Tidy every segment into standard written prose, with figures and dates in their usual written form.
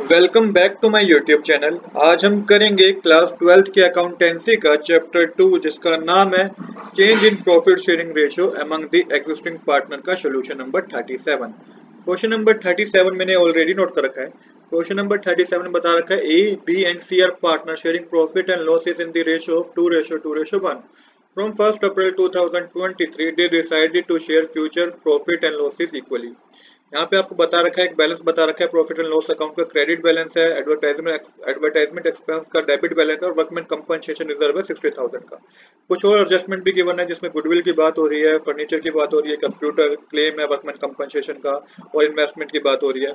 Welcome back to my YouTube channel. आज हम करेंगे क्लास 12th की अकाउंटेंसी का चैप्टर 2 जिसका नाम है change in profit sharing ratio among the existing partner का सोल्यूशन नंबर 37। क्वेश्चन नंबर 37 मैंने ऑलरेडी नोट कर रखा है। क्वेश्चन नंबर 37 में बता रखा है A B and C are partner sharing profit and losses in the ratio of 2:2:1 from 1st April 2023 they decided to share future profit and losses equally। यहाँ पे आपको बता रखा है, एक बैलेंस बता रखा है प्रॉफिट एंड लॉस अकाउंट का, क्रेडिट बैलेंस है, एडवर्टाइजमेंट एक्सपेंस का डेबिट बैलेंस है और वर्कमैन कंपनसेशन रिजर्व है 60,000 का। कुछ और एडजस्टमेंट भी गिवन है जिसमें गुडविल की बात हो रही है, फर्नीचर की बात हो रही है, कंप्यूटर क्लेम है वर्कमैन कंपनसेशन का और इन्वेस्टमेंट की बात हो रही है।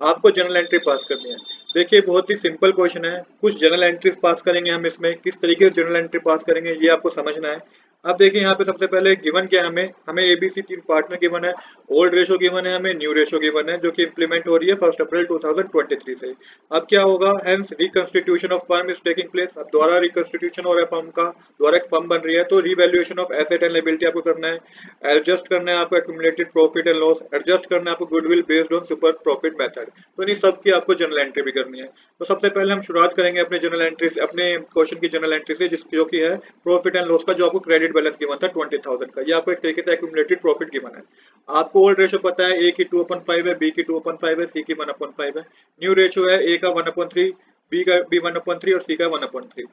आपको जनरल एंट्री पास करनी है। देखिए बहुत ही सिंपल क्वेश्चन है, कुछ जनरल एंट्रीज पास करेंगे हम इसमें, किस तरीके से जनरल एंट्री पास करेंगे ये आपको समझना है। अब देखिए यहाँ पे सबसे पहले गिवन क्या है, हमें एबीसी तीन पार्टनर गिवन है, ओल्ड रेशो गिवन है, हमें न्यू रेशो गिवन है जो कि इंप्लीमेंट हो रही है 1st April 2023 से। अब क्या होगा, hence reconstitution of firm is taking place. अब द्वारा रिकंस्टिट्यूशन हो रहा है फर्म का, द्वारा एक फर्म बन रही है तो revaluation of asset and liability आपको करना है, एडजस्ट करना है आपको accumulated profit and loss, adjust करना है आपको goodwill based on super profit method. तो इन सब की आपको जनरल एंट्री भी करनी है। तो सबसे पहले हम शुरुआत करेंगे अपने जनरल एंट्री से, अपने क्वेश्चन की जनरल एंट्री से जो कि है प्रॉफिट एंड लॉस का, जो आपको क्रेडिट बैलेंस गिवन था 20,000 का। ये आपको एक तरीके से एक्यूमुलेटेड प्रॉफिट गिवन है। आपको ओल्ड रेशो पता है, ए की 2/5 है, बी की 2/5 है, सी की 1/5 है। न्यू रेशो है ए का 1/3, बी का भी 1/3 और सी का 1/3।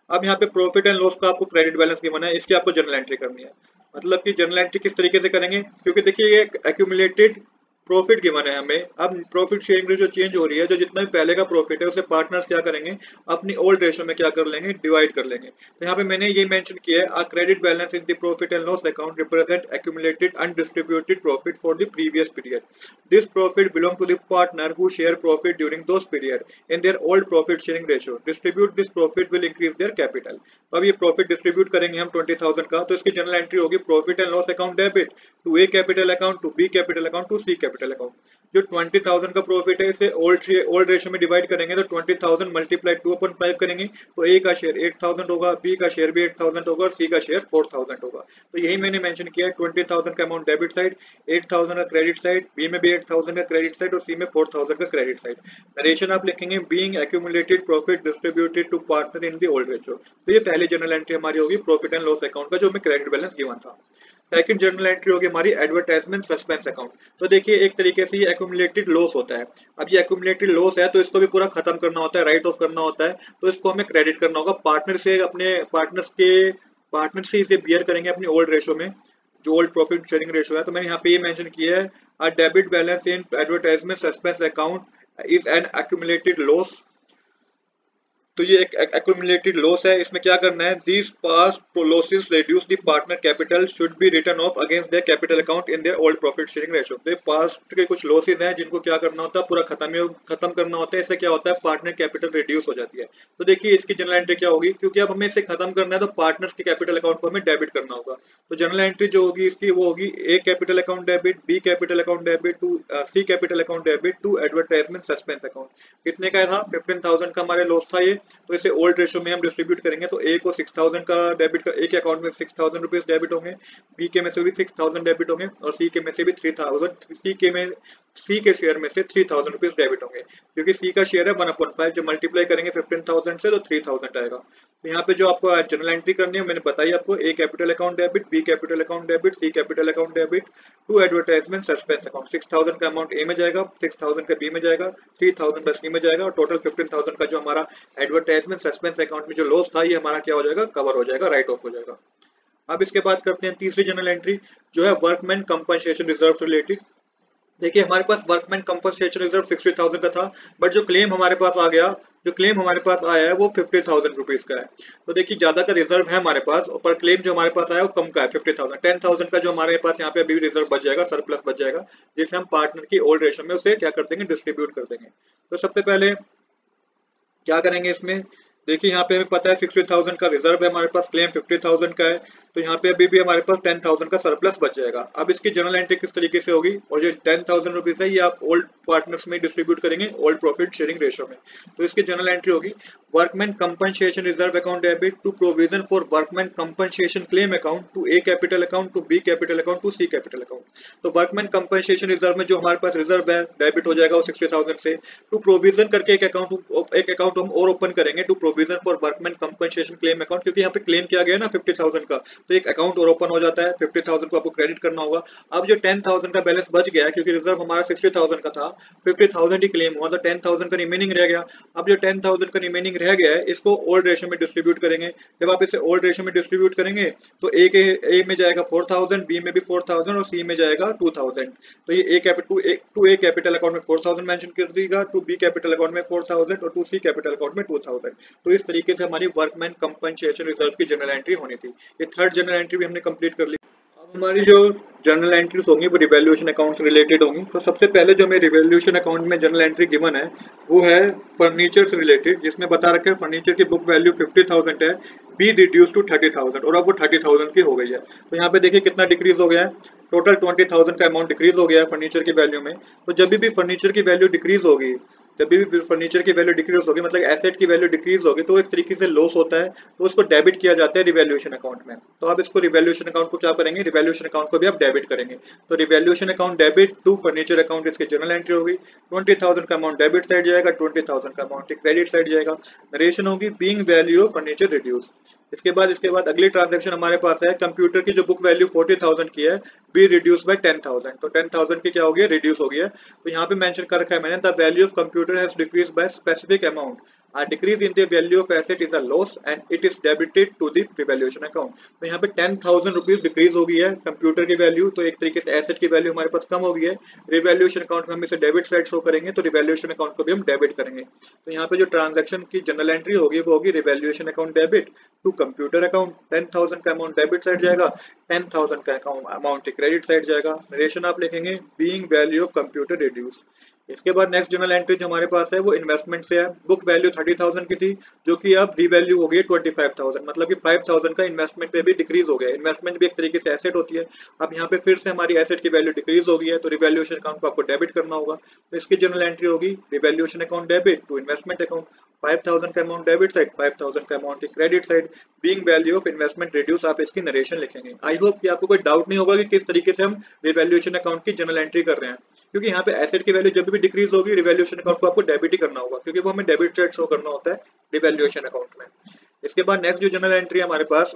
अब यहाँ पे प्रॉफिट एंड लॉस का आपको क्रेडिट बैलेंस गिवन है, इसकी आपको जनरल एंट्री करनी है। मतलब कि जनरल एंट्री किस तरीके से करेंगे, क्योंकि देखिए ये एक्यूमुलेटेड प्रॉफिट गिवन है हमें। अब प्रॉफिट शेयरिंग रेशियो चेंज हो रही है, जो जितना भी पहले का प्रॉफिट है उसे पार्टनर्स क्या करेंगे, अपनी ओल्ड रेशियो में क्या कर लेंगे, डिवाइड कर लेंगे। तो यहाँ पे मैंने ये मेंशन किया है, credit balance in the profit and loss account represent accumulated undistributed profit for the previous period. This profit belong to the partner who share profit during those period in their old profit sharing ratio. Distribute this profit will increase their capital. अब ये profit distribute करेंगे हम 20,000 का, तो इसकी general entry होगी profit and loss account debit to A capital account, to B capital account, to C capital account. जो 20,000 का प्रॉफिट है इसे ओल्ड रेशियो में डिवाइड करेंगे, तो 20,000 मल्टीप्लाई 2/5 करेंगे तो ए का शेयर 8,000 होगा, बी का शेयर भी 8,000 होगा और सी का शेयर 4,000 होगा। तो यही मैंने मेंशन किया है, 20,000 का अमाउंट डेबिट साइड, 8,000 का क्रेडिट साइड, बी में भी 8,000 का क्रेडिट साइड और सी में 4,000 का क्रेडिट साइड। नरेशन आप लिखेंगे being accumulated profit distributed to partner in the old ratio. तो ये पहली जनरल एंट्री हमारी होगी प्रॉफिट एंड लॉस अकाउंट का, जो हमें क्रेडिट बैलेंस गिवन था। सेकंड जनरल एंट्री होगी हमारी एडवर्टाइजमेंट सस्पेंस अकाउंट। तो देखिए एक तरीके से ये एक्यूमुलेटेड लॉस होता है। अब ये एक्यूमुलेटेड लॉस है तो इसको भी पूरा खत्म करना होता है, राइट ऑफ करना होता है, तो इसको हमें क्रेडिट करना होगा पार्टनर से, अपने पार्टनर से इसे बियर करेंगे अपनी ओल्ड रेशो में, जो ओल्ड प्रॉफिट शेयरिंग रेशो है। तो मैंने यहाँ पे ये मेंशन किया है, a debit balance in advertisement suspense account is an accumulated loss. तो ये एक एक्यूमुलेटेड लॉस है, इसमें क्या करना है, these past losses reduce the partner capital should be return of against their capital account in their old profit sharing ratio. तो past के कुछ लॉसेस हैं जिनको क्या करना होता है, पूरा खत्म करना होता है। इससे क्या होता है, पार्टनर कैपिटल रिड्यूस हो जाती है। तो देखिए इसकी जनरल एंट्री क्या होगी, क्योंकि अब हमें इसे खत्म करना है तो पार्टनर्स के कैपिटल अकाउंट को हमें डेबिट करना होगा। तो जनरल एंट्री जो होगी इसकी वो होगी A capital account debit, B capital account debit to C capital account debit to advertisement suspense account. कितने का था, 15,000 का हमारे लॉस था ये। तो इसे ओल्ड रेशो में हम डिस्ट्रीब्यूट करेंगे, तो ए को 6,000 का डेबिट का, ए के अकाउंट में 6,000 रुपीज डेबिट होंगे, बी के में से भी 6,000 डेबिट होंगे और सी के में से भी 3,000, सी के शेयर में से 3,000 रुपीज डेबिट होंगे, क्योंकि सी का शेयर है 1/5। जब मल्टीप्लाई करेंगे 15,000 से तो 3,000 आएगा। तो यहाँ पे जो आपको जनरल एंट्री करनी है मैंने बताई आपको, A capital account debit, B capital account debit, C capital account debit to advertisement suspense account. 6,000 का अमाउंट ए में जाएगा, 6,000 का बी में जाएगा, 3,000 का सी में जाएगा और टोटल 15,000 का जो हमारा एडवर्टाइजमेंट सस्पेंस अकाउंट में जो लॉस था ये हमारा क्या हो जाएगा, कवर हो जाएगा, राइट ऑफ हो जाएगा। अब इसके बाद करते हैं तीसरी जनरल एंट्री, जो है वर्कमैन कंपनसेशन रिजर्व रिलेटेड। देखिए हमारे पास वर्कमैन कंपनसेशन रिजर्व 60,000 का था, बट जो क्लेम हमारे पास आ गया, जो क्लेम हमारे पास आया है वो 50,000 रुपीज का है। तो देखिए ज्यादा का रिजर्व है हमारे पास, पर क्लेम जो हमारे पास आया वो कम का है, 50,000। 10,000 का जो हमारे पास यहाँ पे अभी भी रिजर्व बच जाएगा, सरप्लस बच जाएगा, जिसे हम पार्टनर की ओल्ड रेशो में उसे क्या कर देंगे, डिस्ट्रीब्यूट कर देंगे। तो सबसे पहले क्या करेंगे इसमें, देखिए यहाँ पे हमें पता है 60,000 का रिजर्व है हमारे पास, क्लेम 50,000 का है, तो यहाँ पे अभी भी हमारे पास 10,000 का सरप्लस बच जाएगा। अब इसकी जर्नल एंट्री किस तरीके से होगी, और जो 10,000 रुपीज है ये आप ओल्ड पार्टनर्स में डिस्ट्रीब्यूट करेंगे ओल्ड प्रॉफिट शेयरिंग रेशियो में। तो इसकी जर्नल एंट्री होगी workman compensation reserve account debit to provision for workman compensation claim account to A capital account to B capital account to C capital account. तो workman compensation reserve में जो हमारे पास reserve है debit हो जाएगा वो 60,000 से, टू प्रोविजन करके एक अकाउंट हम और ओपन करेंगे to provision for workman compensation claim account, क्योंकि यहाँ पे क्लेम किया गया ना 50,000 का, तो एक अकाउंट और ओपन हो जाता है, 50,000 को आपको क्रेडिट करना होगा। अब जो 10,000 का बैलेंस बच गया क्योंकि रिजर्व हमारा 60,000 का था, 50,000 ही क्लेम हुआ तो 10,000 का रिमेनिंग रह गया। अब जो 10,000 का रिमेनिंग रह गया है इसको ओल्ड रेशियो में डिस्ट्रीब्यूट करेंगे। जब आप इसे ओल्ड रेशियो में डिस्ट्रीब्यूट करेंगे तो ए में जाएगा 4,000, बी में भी 4,000 और सी में जाएगा 2,000। तो ये ए कैपिटल अकाउंट में 4,000 मेंशन कर दीजिएगा, टू बी कैपिटल अकाउंट में 4,000 और टू सी कैपिटल अकाउंट में 2,000। तो इस तरीके से हमारी वर्कमैन कंपनसेशन रिजर्व की जनरल एंट्री होनी थी। ये थर्ड जनरल एंट्री भी हमने कंप्लीट कर ली। अब हमारी जो जनरल एंट्रीज होंगी वो रिवैल्यूएशन अकाउंट से रिलेटेड होंगी। तो सबसे पहले जो हमें रिवैल्यूएशन अकाउंट में जनरल एंट्री गिवन है वो है फर्नीचर से रिलेटेड, जिसमें बता रखा है फर्नीचर की बुक वैल्यू 50,000 है, बी रिड्यूस टू 30,000, और अब वो 30,000 की हो गई है। तो यहाँ पे देखिए कितना डिक्रीज हो गया है, टोटल 20,000 का अमाउंट डिक्रीज हो गया है फर्नीचर की वैल्यू में। तो जब भी फर्नीचर की वैल्यू डिक्रीज होगी, जब भी फर्नीचर की वैल्यू डिक्रीज होगी मतलब एसेट की वैल्यू डिक्रीज होगी, तो एक तरीके से लॉस होता है, तो उसको डेबिट किया जाता है रिवैल्यूएशन अकाउंट में। तो आप इसको रिवैल्यूएशन अकाउंट को क्या करेंगे, रिवैल्यूएशन अकाउंट को भी आप डेबिट करेंगे। तो revaluation account debit to furniture account इसकी जनरल एंट्री होगी। 20,000 का अमाउंट डेबिट साइड जाएगा, 20,000 का अमाउंट क्रेडिट साइड जाएगा। नरेशन होगी being value of furniture reduce. इसके बाद अगली ट्रांजैक्शन हमारे पास है कंप्यूटर की जो बुक वैल्यू 40,000 की है, बी रिड्यूस बाय 10,000। तो 10,000 की क्या हो गया, रिड्यूस हो गया। तो यहाँ पे मेंशन कर रखा है मैंने, the value of computer has decrease by specific amount, a decrease in the value of asset is a loss and it is debited to the revaluation account। तो यहाँ पे 10,000 रुपीज डिक्रीज हो गई है कंप्यूटर की वैल्यू, तो एक तरीके से एसेट की वैल्यू हमारे पास कम हो गई है। रिवैल्यूएशन अकाउंट में हम इसे डेबिट साइड शो करेंगे, तो रिवैल्यूएशन अकाउंट को भी हम डेबिट करेंगे। तो यहाँ पे जो ट्रांजैक्शन की जनरल एंट्री होगी वो होगी revaluation account debit to computer account. 10,000 का अमाउंट डेबिट साइड जाएगा, 10,000 का अमाउंट क्रेडिट साइड जाएगा। नरेशन आप लिखेंगे being value of computer reduce. इसके बाद नेक्स्ट जनरल एंट्री जो हमारे पास है वो इन्वेस्टमेंट से है। बुक वैल्यू 30,000 की थी जो कि अब रीवैल्यू हो गई है 25,000, मतलब कि 5,000 का इन्वेस्टमेंट पे भी डिक्रीज हो गया। इन्वेस्टमेंट भी एक तरीके से एसेट होती है। अब यहाँ पे फिर से हमारी एसेट की वैल्यू डिक्रीज हो गई है, तो रिवैल्यूएशन अकाउंट को आपको डेबिट करना होगा। तो इसकी जनरल एंट्री होगी revaluation account debit to investment account. 5,000 का अमाउंट डेबिट साइड, 5,000 का amount credit side, being value of investment reduce आप इसकी नरेशन लिखेंगे। आई होप कि आपको कोई डाउट नहीं होगा कि किस तरीके से हम रिवैल्यूएशन अकाउंट की जनरल एंट्री कर रहे हैं, क्योंकि यहाँ पे एसेट की वैल्यू जब भी डिक्रीज होगी रिवैल्यूएशन अकाउंट को आपको डेबिट ही करना होगा, क्योंकि वो हमें डेबिट साइड शो करना होता है रिवैल्यूएशन अकाउंट में। इसके बाद नेक्स्ट जो जनरल एंट्री हमारे पास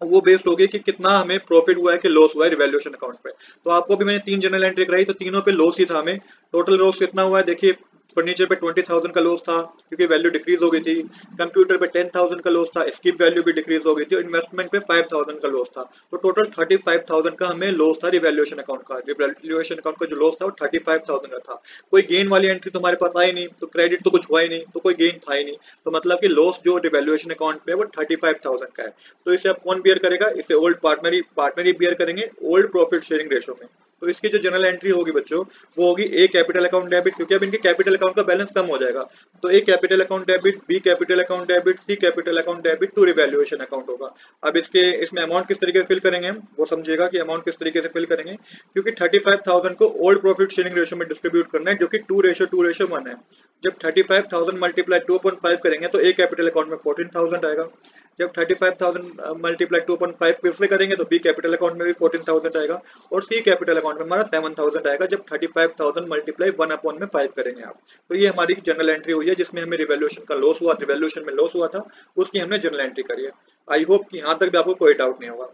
वो बेस्ड होगी कि कितना हमें प्रॉफिट हुआ है कि लॉस हुआ है रिवैल्यूएशन अकाउंट पे। तो आपको भी मैंने 3 जनरल एंट्री कराई, तो तीनों पे लॉस ही था हमें। टोटल लॉस कितना हुआ है देखिए, फर्नीचर पे 20,000 का लॉस था क्योंकि वैल्यू डिक्रीज हो गई थी। कंप्यूटर पे 10,000 का लॉस था, इसकी वैल्यू भी डिक्रीज हो गई थी। और इन्वेस्टमेंट पे 5,000 का लॉस था। तो टोटल 35,000 का हमें लॉस था रिवैल्यूएशन अकाउंट का। रिवैल्यूएशन अकाउंट का जो लॉस था वो 35,000 का था। कोई गेन वाली एंट्री तो हमारे पास आई नहीं, तो क्रेडिट तो कुछ हुआ ही नहीं, तो कोई गेन था ही नहीं। तो मतलब कि लॉस जो रिवैल्यूएशन अकाउंट पे वो 35,000 का है। तो इसे अब कौन बियर करेगा, इसे ओल्ड पार्टनर ही बियर करेंगे ओल्ड प्रॉफिट शेयरिंग रेशो में। तो इसकी जो जनरल एंट्री होगी बच्चों वो होगी ए कैपिटल अकाउंट डेबिट, क्योंकि अब इनके कैपिटल अकाउंट का बैलेंस कम हो जाएगा। तो A capital account debit, B capital account debit, C capital account debit to revaluation account होगा। अब इसमें अमाउंट किस तरीके से फिल करेंगे हम वो समझिएगा कि अमाउंट किस तरीके से फिल करेंगे, क्योंकि 35,000 को ओल्ड प्रॉफिट शेयरिंग रेशो में डिस्ट्रीब्यूट करना है जो कि 2:1 है। जब 35,000 मल्टीप्लाई 2.5 करेंगे तो ए कैपिटल अकाउंट में 14,000 आएगा। जब 35,000 मल्टीप्लाई 2.5 फिर से करेंगे तो बी कैपिटल अकाउंट में भी 14,000 आएगा और सी कैपिटल अकाउंट में हमारा 7,000 आएगा जब 35,000 मल्टीप्लाई 1/5 करेंगे आप। तो ये हमारी जनरल एंट्री हुई है जिसमें हमें रिवैल्यूएशन का लॉस हुआ, रिवैल्यूएशन में लॉस हुआ था, उसकी हमने जनरल एंट्री करी है। आई होप कि यहाँ तक भी आपको कोई डाउट नहीं होगा।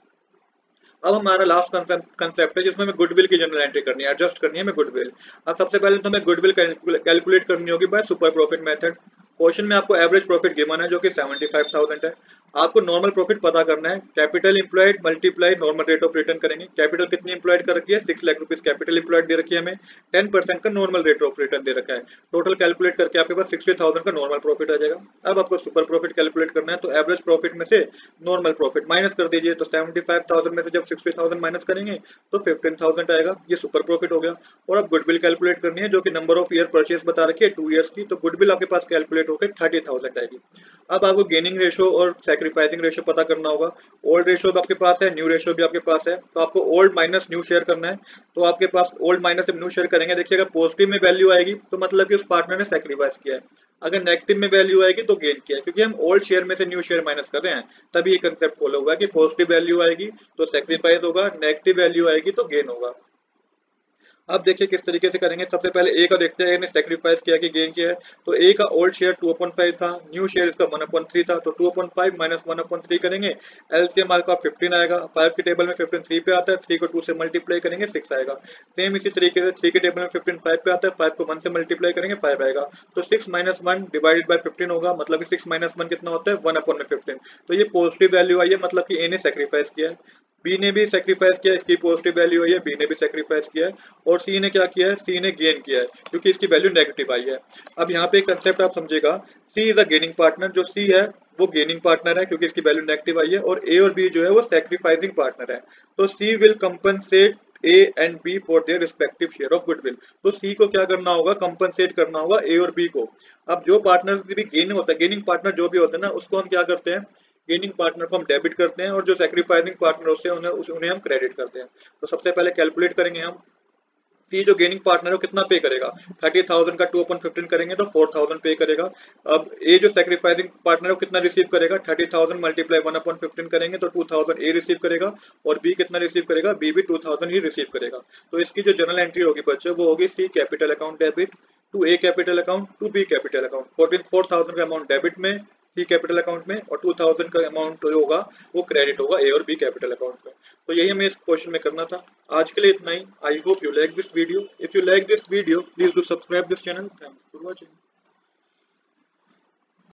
अब हमारा लास्ट कंसेप्ट है जिसमें हमें गुडविल की जनरल एंट्री करनी है, एडजस्ट करनी है हमें गुडविल। अब सबसे पहले तो हमें गुडविल कैलकुलेट करनी होगी by super profit method. Question में आपको एवरेज प्रॉफिट गिवन है जो कि 75,000 है। आपको नॉर्मल प्रॉफिट पता करना है। Capital employed multiply normal rate of return करेंगे। कैपिटल कितनी इंप्लॉयड कर रखी है, 6 लाख रुपीज कैपिटल इंप्लॉयड दे रखी है हमें, 10% का नॉर्मल रेट ऑफ रिटर्न दे रखा है। टोटल कैलकुलेट करके आपके पास 60,000 का नॉर्मल प्रॉफिट आ जाएगा। अब आपको सुपर प्रॉफिट कैलकुलेट करना है, तो एवरेज प्रॉफिट में से नॉर्मल प्रॉफिट माइनस कर दीजिए। तो 75,000 में से जब 60,000 माइनस करेंगे तो 15,000 आएगा, ये सुपर प्रॉफिट हो गया। और अब गुडविल कैलकुलेट करनी है, जो कि नंबर ऑफ ईयर परचेज बता रखी है 2 ईयर्स की, तो गुडविल आपके पास कैलकुलेट होकर 30,000 आएगी। अब आपको गेनिंग रेशो और सैक्रिफाइसिंग रेशो पता करना होगा। ओल्ड रेशो भी आपके पास है, न्यू रेशो भी आपके पास है, तो आपको ओल्ड माइनस न्यू शेयर करना है। तो आपके पास ओल्ड माइनस न्यू शेयर करेंगे, देखिए अगर पॉजिटिव में वैल्यू आएगी तो मतलब कि उस पार्टनर ने सैक्रिफाइस किया है, अगर नेगेटिव में वैल्यू आएगी तो गेन किया है, क्योंकि हम ओल्ड शेयर में से न्यू शेयर माइनस कर रहे हैं। तभी ये कंसेप्ट फॉलो हुआ है कि पॉजिटिव वैल्यू आएगी तो सैक्रिफाइस होगा, नेगेटिव वैल्यू आएगी तो गेन होगा। अब देखिए किस तरीके से करेंगे। सबसे पहले ए का देखते हैं, ए ने सेक्रीफाइस किया कि गेन किया है। तो ए का ओल्ड शेयर 2/5 था, न्यू शेयर इसका 1/3 था, तो 2/5 माइनस 1/3 करेंगे, एलसीएम आपका 15 आएगा। 5 के टेबल में 15 3 पे आता है, 3 को 2 से मल्टीप्लाई करेंगे 6 आएगा। सेम इसी तरीके से 3 के टेबल में 15 5 पे आता है, 5 को 1 से मल्टीप्लाई करेंगे 5 आएगा। तो 6 माइनस 1 डिवाइडेड बाय 15 होगा, मतलब कि 6 माइनस 1 कितना होता है, 1/15। तो ये पॉजिटिव वैल्यू आई है, मतलब कि ए ने सेक्रीफाइस किया है। बी ने भी सेक्रीफाइस किया, इसकी पॉजिटिव वैल्यू आई है, बी ने भी सेक्रीफाइस किया है। और सी ने क्या किया है, सी ने गेन किया है, क्योंकि इसकी वैल्यू नेगेटिव आई है। अब यहाँ पे एक कंसेप्ट आप समझेगा, सी इज अ गेनिंग पार्टनर। जो सी है वो गेनिंग पार्टनर है, क्योंकि इसकी वैल्यू नेगेटिव आई है। और ए और बी जो है वो सेक्रीफाइसिंग पार्टनर है। तो C will compensate A and B for their respective share of goodwill. तो सी को क्या करना होगा, कंपनसेट करना होगा ए और बी को। अब जो पार्टनर भी गेन होता है, गेनिंग पार्टनर जो भी होता है ना, उसको हम क्या करते हैं, गेनिंग पार्टनर को हम डेबिट करते हैं, और जो सेक्रीफाइसिंग पार्टनर होते हैं उन्हें हम क्रेडिट करते हैं। तो सबसे पहले कैलकुलेट करेंगे हम, सी जो गेनिंग पार्टनर है वो कितना पे करेगा, 30,000 का 2/15 करेंगे तो 4,000 पे करेगा। अब ए जो सेक्रीफाइसिंग पार्टनर है वो कितना रिसीव करेगा, 30,000 मल्टीप्लाई 1/15 करेंगे तो 2,000 ए रिसीव करेगा। और बी कितना रिसीव करेगा, बी भी 2,000 ही रिसीव करेगा। तो इसकी जो जनरल एंट्री होगी बच्चों, वो होगी C capital account debit to A capital account to B capital account. 4,000 का अमाउंट डेबिट में सी कैपिटल अकाउंट में, और 2,000 का अमाउंट जो होगा वो क्रेडिट होगा ए और बी कैपिटल अकाउंट में। तो यही हमें इस क्वेश्चन में करना था। आज के लिए इतना ही। I hope you like this video. If you like this video, please do subscribe this channel. Thanks for watching.